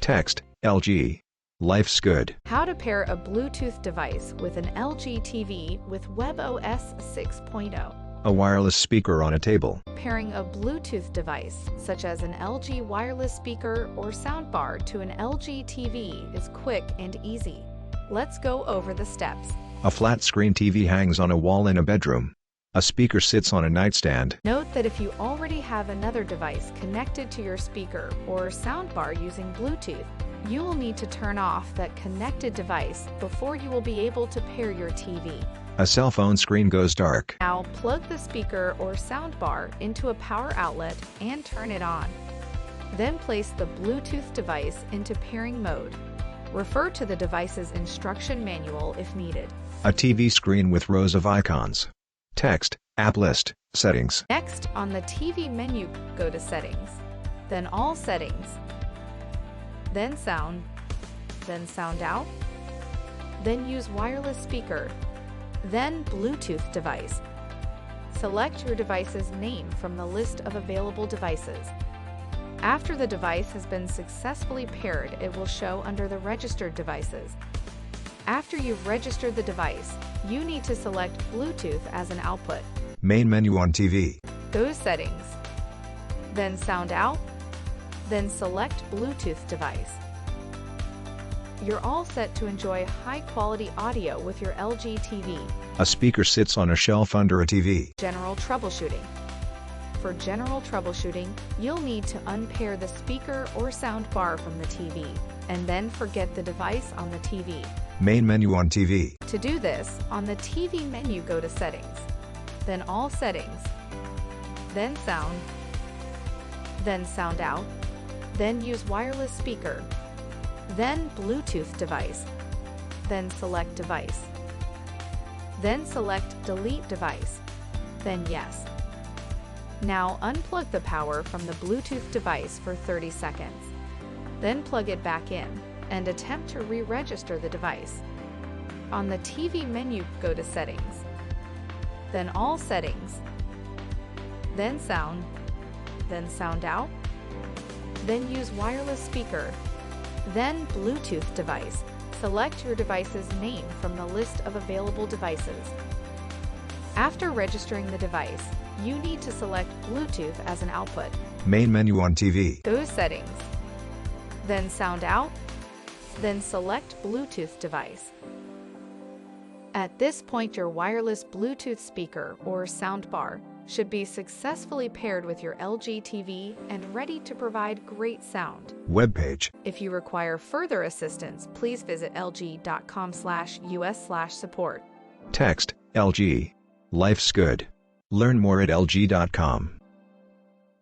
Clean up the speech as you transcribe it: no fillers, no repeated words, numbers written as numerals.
Text, LG. Life's good. How to pair a Bluetooth device with an LG TV with WebOS 6.0. A wireless speaker on a table. Pairing a Bluetooth device, such as an LG wireless speaker or soundbar, to an LG TV is quick and easy. Let's go over the steps. A flat-screen TV hangs on a wall in a bedroom. A speaker sits on a nightstand. Note that if you already have another device connected to your speaker or soundbar using Bluetooth, you will need to turn off that connected device before you will be able to pair your TV. A cell phone screen goes dark. Now plug the speaker or soundbar into a power outlet and turn it on. Then place the Bluetooth device into pairing mode. Refer to the device's instruction manual if needed. A TV screen with rows of icons. Text, app list, settings. Next, on the TV menu, go to Settings, then All Settings, then Sound Out, then Use Wireless Speaker, then Bluetooth device. Select your device's name from the list of available devices. After the device has been successfully paired, it will show under the registered devices. After you've registered the device, you need to select Bluetooth as an output. Main menu on TV. Go to Settings, then Sound Out, then select Bluetooth device. You're all set to enjoy high-quality audio with your LG TV. A speaker sits on a shelf under a TV. General troubleshooting. For general troubleshooting, you'll need to unpair the speaker or soundbar from the TV, and then forget the device on the TV. Main menu on TV. To do this, on the TV menu, go to Settings, then All Settings, then Sound Out, then Use Wireless Speaker, then Bluetooth device, then select Device, then select Delete Device, then Yes. Now unplug the power from the Bluetooth device for 30 seconds. Then plug it back in and attempt to re-register the device. On the TV menu, go to Settings, then All Settings, then Sound Out, then Use Wireless Speaker, then Bluetooth device. Select your device's name from the list of available devices. After registering the device, you need to select Bluetooth as an output. Main menu on TV. Go to Settings, then Sound Out, then select Bluetooth device. At this point, your wireless Bluetooth speaker or soundbar should be successfully paired with your LG TV and ready to provide great sound. Web page. If you require further assistance, please visit lg.com/us/support. Text, LG. Life's good. Learn more at lg.com.